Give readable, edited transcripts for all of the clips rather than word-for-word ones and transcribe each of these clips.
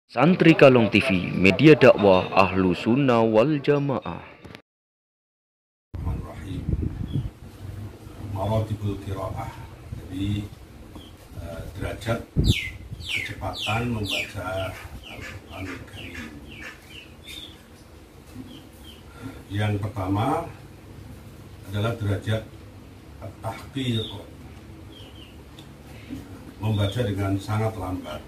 Santri Kalong TV, media dakwah Ahlu Sunnah wal Jamaah. Rahim, maratibul qiraah. Jadi derajat kecepatan membaca Al-Qur'anul Karim. Yang pertama adalah derajat at-tahqiq, membaca dengan sangat lambat.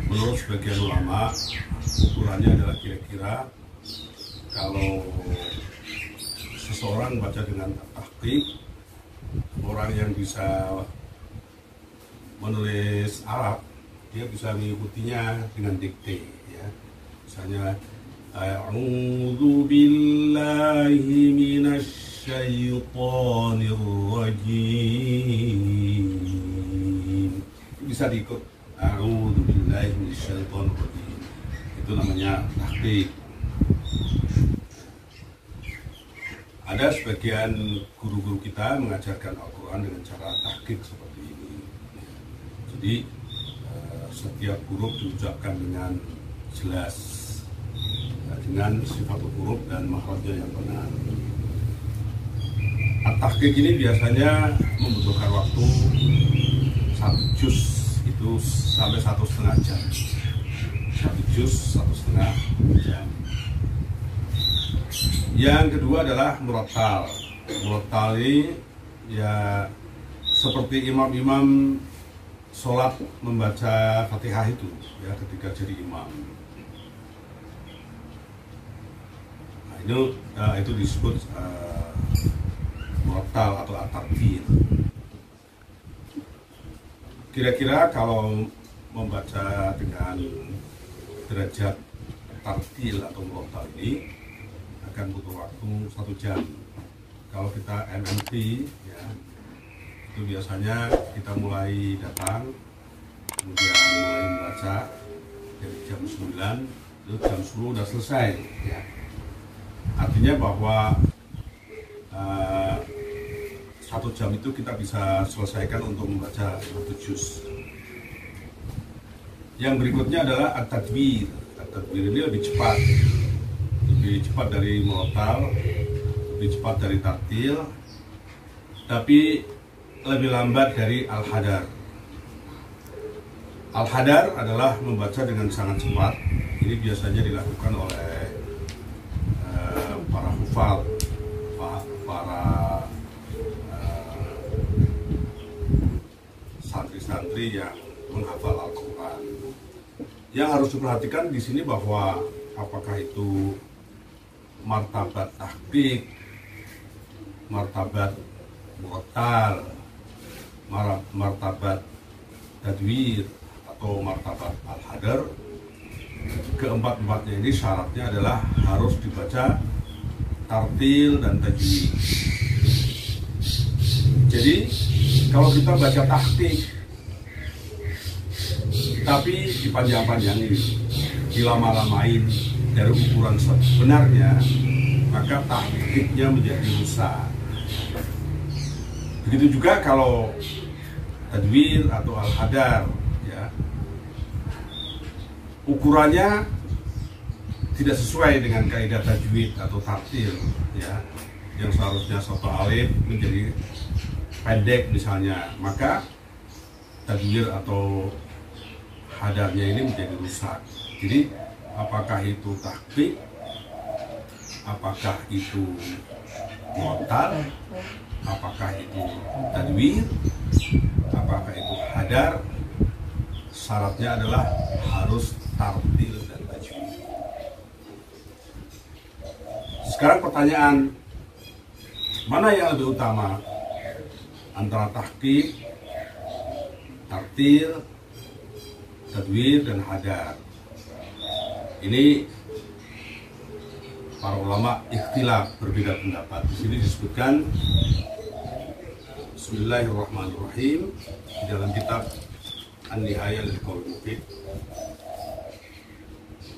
Menurut sebagian ulama, ukurannya adalah kira-kira kalau seseorang baca dengan tahqiq, orang yang bisa menulis Arab, dia bisa mengikutinya dengan dikte, ya. Misalnya, a'udzu billahi minasy syaithanir rajim. Bisa diikut, a'udzu billahi minasy syaithanir rajim. Itu namanya tahqiq. Ada sebagian guru-guru kita mengajarkan Al-Quran dengan cara tahqiq seperti ini. Jadi setiap huruf diucapkan dengan jelas, dengan sifat huruf dan makhrajnya yang benar. At-tahqiq ini biasanya membutuhkan waktu 1 juz itu sampai 1,5 jam. 1 juz 1,5 jam. Yang kedua adalah murattal. Murattal ini ya seperti imam-imam sholat membaca Fatihah itu, ya, ketika jadi imam. Nah, itu disebut murattal atau at-tartil. Kira-kira kalau membaca dengan derajat tartil atau murattal ini akan butuh waktu 1 jam. Kalau kita MMT, ya, itu biasanya kita mulai datang, kemudian mulai membaca dari jam 9, itu jam 10 udah selesai, ya. Artinya bahwa 1 jam itu kita bisa selesaikan untuk membaca 1 juz. Yang berikutnya adalah at-tadbir. At-tadbir ini lebih cepat dari murattal, lebih cepat dari tartil, tapi lebih lambat dari al-hadar. Al-hadar adalah membaca dengan sangat cepat. Ini biasanya dilakukan oleh para hufal, para santri-santri yang menghafal Al-Quran. Yang harus diperhatikan di sini bahwa apakah itu martabat tahqiq, martabat murattal, martabat tadwir, atau martabat al-hadar, keempat-empatnya ini syaratnya adalah harus dibaca tartil dan tajwid. Jadi kalau kita baca tahqiq tapi dipanjang-panjangin, dilama-lamain dari ukuran sebenarnya, maka tahqiqnya menjadi rusak. Begitu juga kalau tadwir atau al-hadar, ya, ukurannya tidak sesuai dengan kaidah tajwid atau tartil, ya, yang seharusnya satu alif menjadi pendek misalnya, maka tadwir atau hadarnya ini menjadi rusak. Jadi apakah itu tahqiq, apakah itu murattal, apakah itu tadwir, apakah itu hadar, syaratnya adalah harus tartil dan tajwid. Sekarang pertanyaan, mana yang lebih utama antara tahqiq, tartil, tadwir, dan hadar? Ini para ulama ikhtilaf, berbeda pendapat. Di sini disebutkan Bismillahirrahmanirrahim di dalam kitab An-Nihayah lil Qaul Mufid,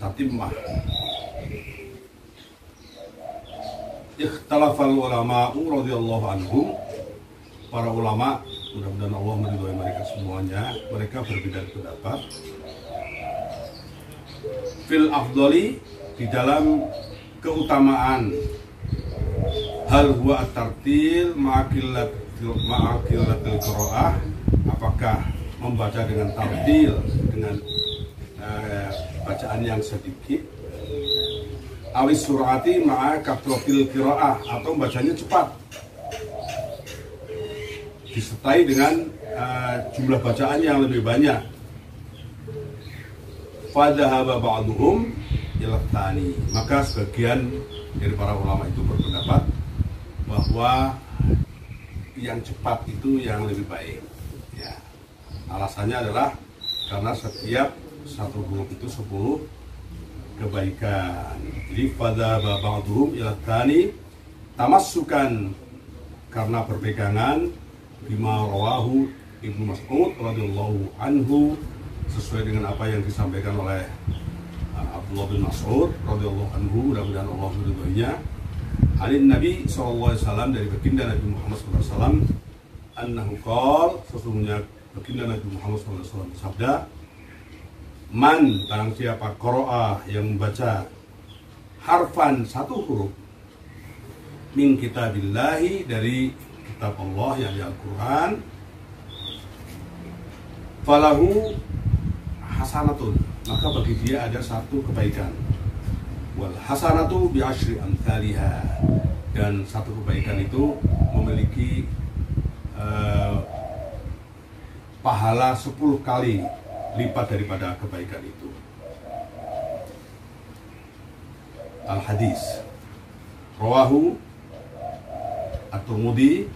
Tatimah. Ikhtalafal ulama'u radhiyallahu anhum, para ulama mudah-mudahan Allah meridhoi mereka semuanya. Mereka berbeda pendapat fil afdoli, di dalam keutamaan, hal huwa at-tartil ma'aqillatil qiraah, apakah membaca dengan tartil, dengan bacaan yang sedikit, awis surati ma'a kathratil qiraah, atau bacanya cepat disertai dengan jumlah bacaan yang lebih banyak. Fadhahaba ba'duhum ila tsani, maka sebagian dari para ulama itu berpendapat bahwa yang cepat itu yang lebih baik. Ya. Alasannya adalah karena setiap satu huruf itu 10 kebaikan. Jadi fadhahaba ba'duhum ila tsani, tamassukan, karena berpegangan bima rawahu Ibnu Mas'ud radhiyallahu anhu, sesuai dengan apa yang disampaikan oleh Abdullah bin Mas'ud radhiyallahu anhu, mudah-mudahan Allah meridhoinya, alin Nabi SAW, dari baginda Nabi Muhammad SAW, annahu qala, sesungguhnya baginda Nabi Muhammad SAW bersabda, man, barang siapa, qara'a, yang membaca harfan, satu huruf, min kitabillahi, dari kitab Allah yang di Al-Quran, falahu hasanatun, maka bagi dia ada satu kebaikan. Wal hasanatu bi asyri amthaliha, dan satu kebaikan itu memiliki pahala 10 kali lipat daripada kebaikan itu. Al-hadis rawahu At-Tirmidzi,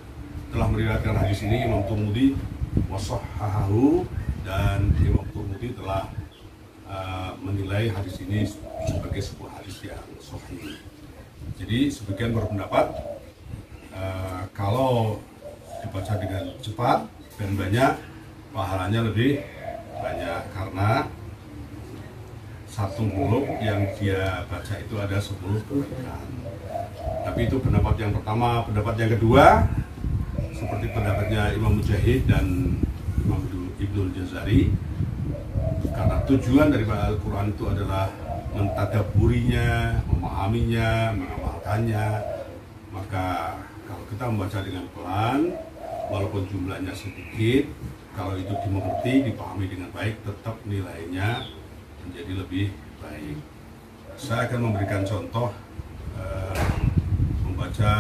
telah meriwayatkan hadis ini Imam Tirmidzi, wa shahhahahu, dan Imam Tirmidzi telah menilai hadis ini sebagai sebuah hadis yang sahih. Jadi sebagian berpendapat kalau dibaca dengan cepat dan banyak, pahalanya lebih banyak, karena satu huruf yang dia baca itu ada 10 kebaikan. Tapi itu pendapat yang pertama. Pendapat yang kedua, seperti pendapatnya Imam Mujahid dan Imam Ibnul Jazari, karena tujuan dari Al-Quran itu adalah mentadabburinya, memahaminya, mengamalkannya, maka kalau kita membaca dengan pelan, walaupun jumlahnya sedikit, kalau itu dimengerti, dipahami dengan baik, tetap nilainya menjadi lebih baik. Saya akan memberikan contoh membaca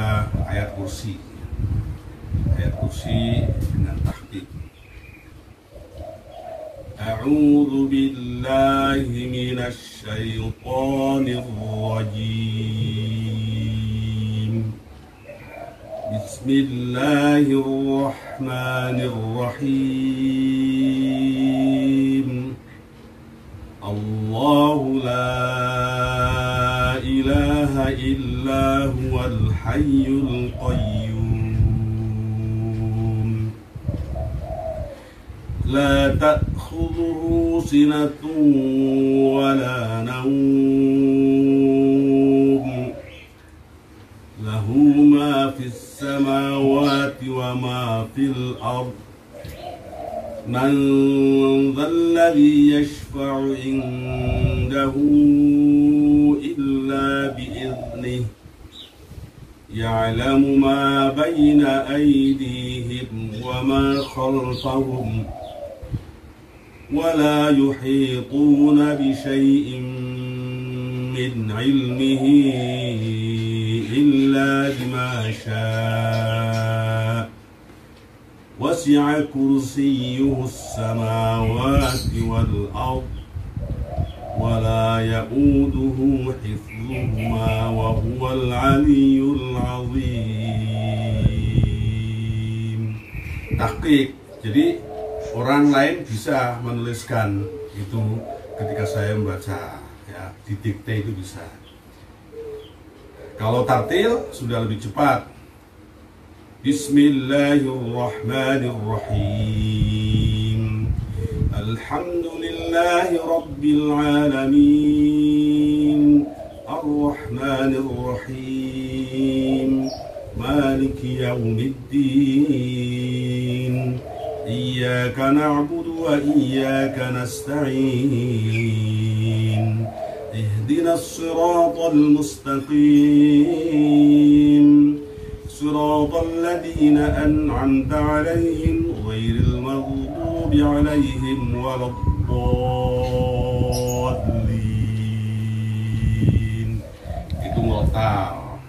ayat kursi dengan tahqiq. A'udzu billahi minasy syaithanir rajim. Bismillahirrahmanirrahim. Allahu la ilaha illa huwal hayyul qayyum, la ta'khudhuhu sinatun wa la nawm, lahu ma fis samawati wa ma fil ardh, man dhal-ladhi yashfa'u indahu illa bi'idhnihi, ya'lamu ma bayna aydihim wa ma khalfahum, wa la yuhituna bi shay'in min 'ilmihi illa bima syaa, wasi'a kursiyyuhu as-samawati wal ardh, wa la ya'uduhu hifdhuhuma wa huwal 'aliyyul 'azim. Tahqiq, jadi orang lain bisa menuliskan itu ketika saya membaca, ya, didikte itu bisa. Kalau tartil sudah lebih cepat. Bismillahirrahmanirrahim. Alhamdulillahi rabbil alamin, arrahmanirrahim, maliki yaumiddin, إياك نعبد وإياك نستعين اهدنا الصراط المستقيم صراط الذين أنعمت عليهم غير المغضوب عليهم ولا الضالين. Itu murattal.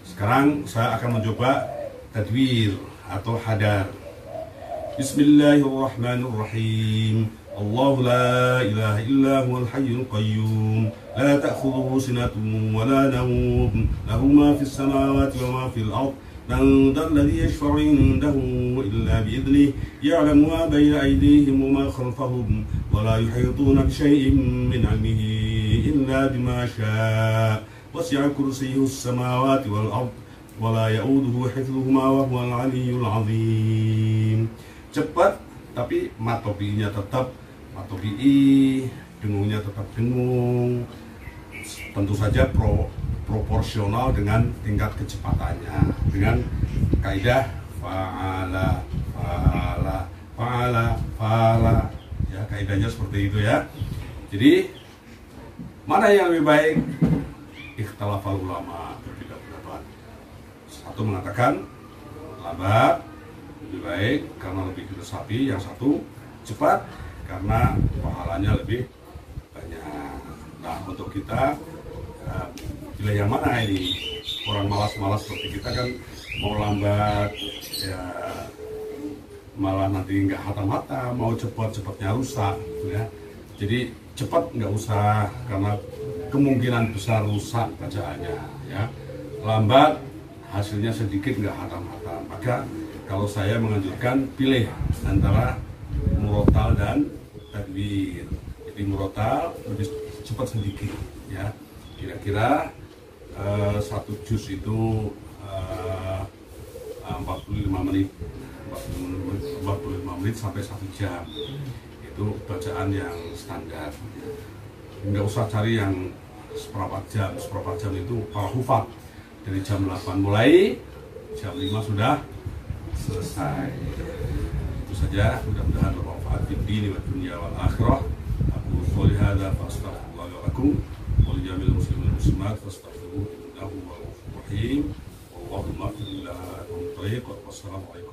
Sekarang saya akan mencoba tadwir atau hadar. Bismillahirrahmanirrahim. Allahu la ilaha illa huwal hayyul qayyum la ta'khudhuhu sinatun wa la nawm lahu ma fis samawati wa ma fil ard man dhal ladzi yashfa'u 'indahu illa bi idhnihi ya'lamu ma bayna aydihim wa ma khalfahum wa la yuhituna bi shay'in min 'ilmihi illa bima sha'a wasi'a kursiyyuhu as-samawati wal ard wa la ya'uduhu hifdhuhuma wa huwal 'aliyyul 'azim. Cepat tapi matobinya tetap matobi, dengungnya tetap dengung. Tentu saja proporsional dengan tingkat kecepatannya, dengan kaidah fa'ala fa'ala fa'ala fa'ala, ya, kaidahnya seperti itu ya. Jadi mana yang lebih baik? Ikhtilafal ulama, berbeda pendapat. Satu mengatakan lambat lebih baik karena lebih diresapi, yang satu cepat karena pahalanya lebih banyak. Nah, untuk kita pilih yang mana ini? Orang malas-malas seperti kita kan mau lambat ya malah nanti nggak hatam-hatam, mau cepat-cepatnya rusak ya. Jadi cepat nggak usah karena kemungkinan besar rusak bacaannya ya. Lambat hasilnya sedikit nggak hatam-hatam. Maka kalau saya menganjurkan pilih antara murattal dan tadwir. Jadi murattal lebih cepat sedikit ya. Kira-kira satu juz itu 45 menit sampai 1 jam. Itu bacaan yang standar. Nggak usah cari yang seperempat jam itu para hufaz dari jam 8 mulai, jam 5 sudah selesai. Itu saja, mudah-mudahan bermanfaat di dini wa dunya wal akhirah. Aku qouli hadza fa astaghfirullah wa lakum wa li jami'il muslimin wal muslimat fastaghfiruhu innahu huwal ghafurur rahim. Wallahumma ighfir lana wa wassalamu alaikum.